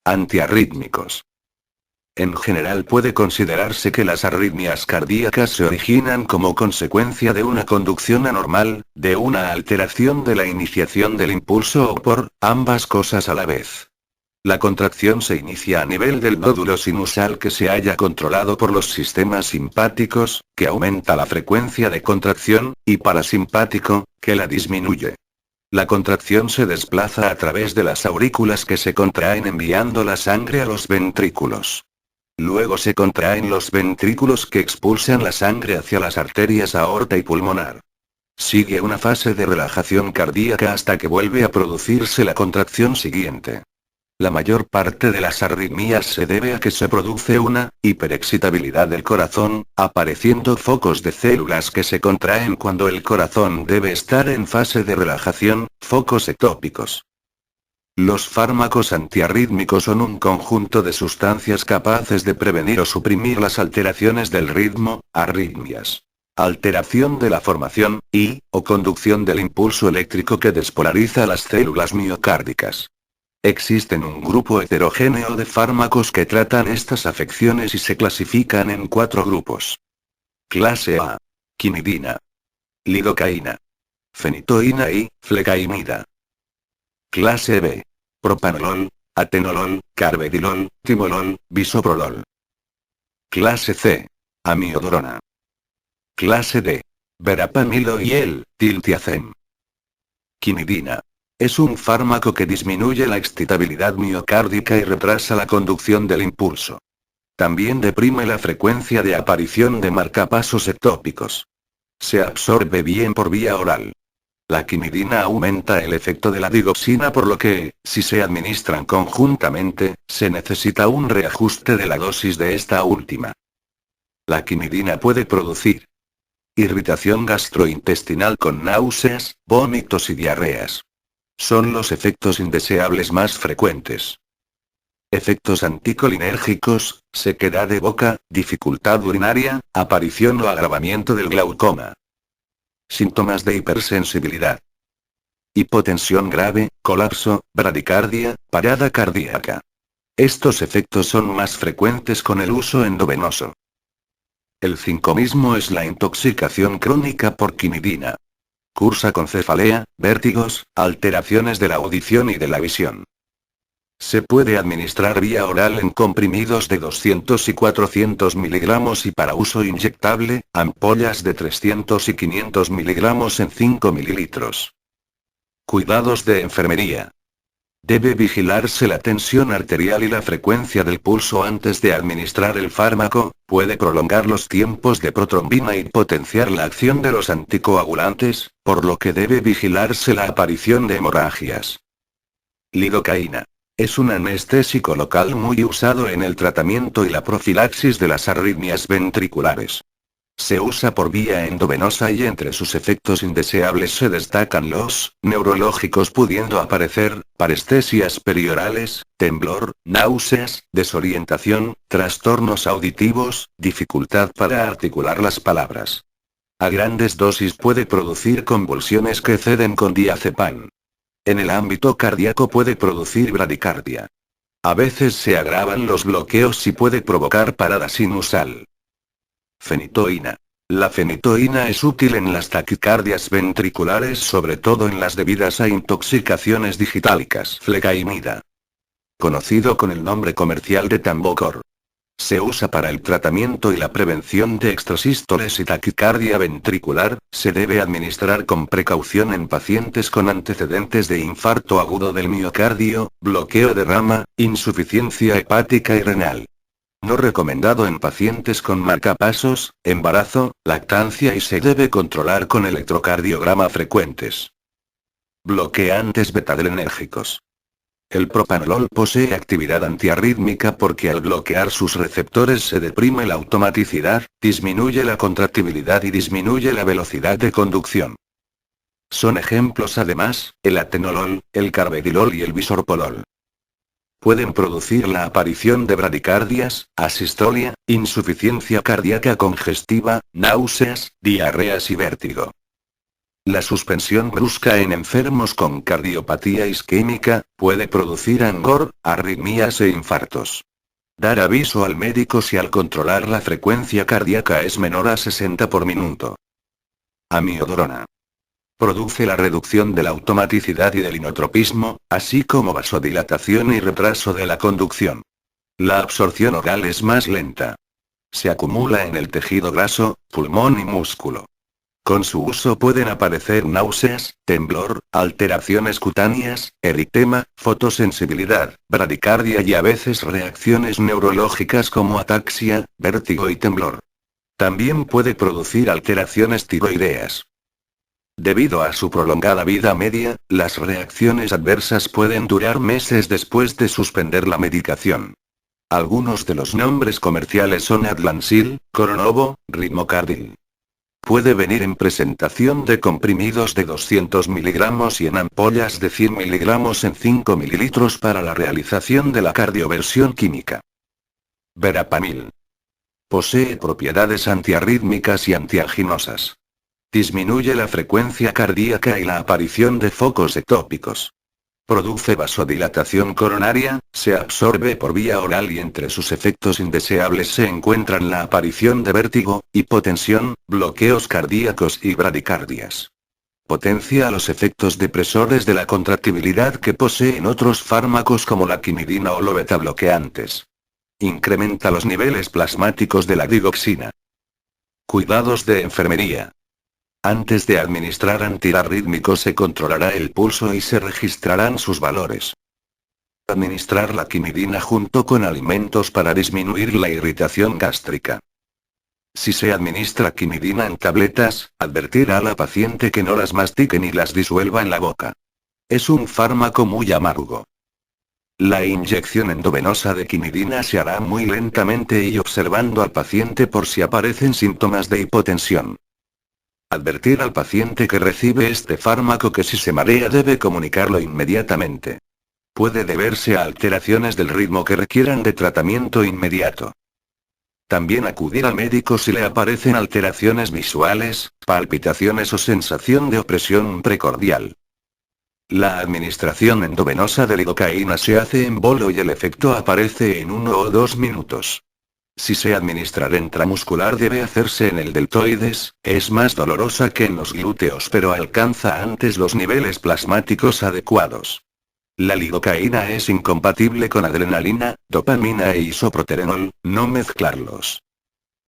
Antiarrítmicos. En general puede considerarse que las arritmias cardíacas se originan como consecuencia de una conducción anormal, de una alteración de la iniciación del impulso o por ambas cosas a la vez. La contracción se inicia a nivel del nódulo sinusal que se halla controlado por los sistemas simpáticos, que aumenta la frecuencia de contracción, y parasimpático, que la disminuye. La contracción se desplaza a través de las aurículas que se contraen enviando la sangre a los ventrículos. Luego se contraen los ventrículos que expulsan la sangre hacia las arterias aorta y pulmonar. Sigue una fase de relajación cardíaca hasta que vuelve a producirse la contracción siguiente. La mayor parte de las arritmias se debe a que se produce una hiperexcitabilidad del corazón, apareciendo focos de células que se contraen cuando el corazón debe estar en fase de relajación, focos ectópicos. Los fármacos antiarrítmicos son un conjunto de sustancias capaces de prevenir o suprimir las alteraciones del ritmo, arritmias. Alteración de la formación, o conducción del impulso eléctrico que despolariza las células miocárdicas. Existen un grupo heterogéneo de fármacos que tratan estas afecciones y se clasifican en 4 grupos. Clase A. Quinidina. Lidocaína. Fenitoína y flecaimida. Clase B. Propanolol, atenolol, carvedilol, timolol, bisoprolol. Clase C. Amiodorona. Clase D. Verapamilo y el tiltiazem. Quinidina. Es un fármaco que disminuye la excitabilidad miocárdica y retrasa la conducción del impulso. También deprime la frecuencia de aparición de marcapasos ectópicos. Se absorbe bien por vía oral. La quinidina aumenta el efecto de la digoxina por lo que, si se administran conjuntamente, se necesita un reajuste de la dosis de esta última. La quinidina puede producir irritación gastrointestinal con náuseas, vómitos y diarreas. Son los efectos indeseables más frecuentes. Efectos anticolinérgicos, sequedad de boca, dificultad urinaria, aparición o agravamiento del glaucoma. Síntomas de hipersensibilidad. Hipotensión grave, colapso, bradicardia, parada cardíaca. Estos efectos son más frecuentes con el uso endovenoso. El sincomismo es la intoxicación crónica por quinidina. Cursa con cefalea, vértigos, alteraciones de la audición y de la visión. Se puede administrar vía oral en comprimidos de 200 y 400 miligramos y para uso inyectable, ampollas de 300 y 500 miligramos en 5 mililitros. Cuidados de enfermería. Debe vigilarse la tensión arterial y la frecuencia del pulso antes de administrar el fármaco, puede prolongar los tiempos de protrombina y potenciar la acción de los anticoagulantes, por lo que debe vigilarse la aparición de hemorragias. Lidocaína. Es un anestésico local muy usado en el tratamiento y la profilaxis de las arritmias ventriculares. Se usa por vía endovenosa y entre sus efectos indeseables se destacan los neurológicos pudiendo aparecer, parestesias periorales, temblor, náuseas, desorientación, trastornos auditivos, dificultad para articular las palabras. A grandes dosis puede producir convulsiones que ceden con diazepam. En el ámbito cardíaco puede producir bradicardia. A veces se agravan los bloqueos y puede provocar parada sinusal. Fenitoína. La fenitoína es útil en las taquicardias ventriculares, sobre todo en las debidas a intoxicaciones digitálicas. Flecaimida. Conocido con el nombre comercial de Tambocor. Se usa para el tratamiento y la prevención de extrasístoles y taquicardia ventricular, se debe administrar con precaución en pacientes con antecedentes de infarto agudo del miocardio, bloqueo de rama, insuficiencia hepática y renal. No recomendado en pacientes con marcapasos, embarazo, lactancia y se debe controlar con electrocardiograma frecuentes. Bloqueantes betadrenérgicos. El propanolol posee actividad antiarrítmica porque al bloquear sus receptores se deprime la automaticidad, disminuye la contractibilidad y disminuye la velocidad de conducción. Son ejemplos además, el atenolol, el carvedilol y el bisorpolol. Pueden producir la aparición de bradicardias, asistolia, insuficiencia cardíaca congestiva, náuseas, diarreas y vértigo. La suspensión brusca en enfermos con cardiopatía isquémica puede producir angor, arritmias e infartos. Dar aviso al médico si al controlar la frecuencia cardíaca es menor a 60 por minuto. Amiodarona. Produce la reducción de la automaticidad y del inotropismo, así como vasodilatación y retraso de la conducción. La absorción oral es más lenta. Se acumula en el tejido graso, pulmón y músculo. Con su uso pueden aparecer náuseas, temblor, alteraciones cutáneas, eritema, fotosensibilidad, bradicardia y a veces reacciones neurológicas como ataxia, vértigo y temblor. También puede producir alteraciones tiroideas. Debido a su prolongada vida media, las reacciones adversas pueden durar meses después de suspender la medicación. Algunos de los nombres comerciales son Adlansil, Coronovo, Ritmocardil. Puede venir en presentación de comprimidos de 200 miligramos y en ampollas de 100 miligramos en 5 mililitros para la realización de la cardioversión química. Verapamil. Posee propiedades antiarrítmicas y antianginosas. Disminuye la frecuencia cardíaca y la aparición de focos ectópicos. Produce vasodilatación coronaria, se absorbe por vía oral y entre sus efectos indeseables se encuentran la aparición de vértigo, hipotensión, bloqueos cardíacos y bradicardias. Potencia los efectos depresores de la contractibilidad que poseen otros fármacos como la quimidina o los betabloqueantes. Incrementa los niveles plasmáticos de la digoxina. Cuidados de enfermería. Antes de administrar antiarrítmicos se controlará el pulso y se registrarán sus valores. Administrar la quimidina junto con alimentos para disminuir la irritación gástrica. Si se administra quimidina en tabletas, advertir a la paciente que no las mastique ni las disuelva en la boca. Es un fármaco muy amargo. La inyección endovenosa de quimidina se hará muy lentamente y observando al paciente por si aparecen síntomas de hipotensión. Advertir al paciente que recibe este fármaco que si se marea debe comunicarlo inmediatamente. Puede deberse a alteraciones del ritmo que requieran de tratamiento inmediato. También acudir al médico si le aparecen alteraciones visuales, palpitaciones o sensación de opresión precordial. La administración endovenosa de lidocaína se hace en bolo y el efecto aparece en 1 o 2 minutos. Si se administra intramuscular debe hacerse en el deltoides, es más dolorosa que en los glúteos pero alcanza antes los niveles plasmáticos adecuados. La lidocaína es incompatible con adrenalina, dopamina e isoproterenol, no mezclarlos.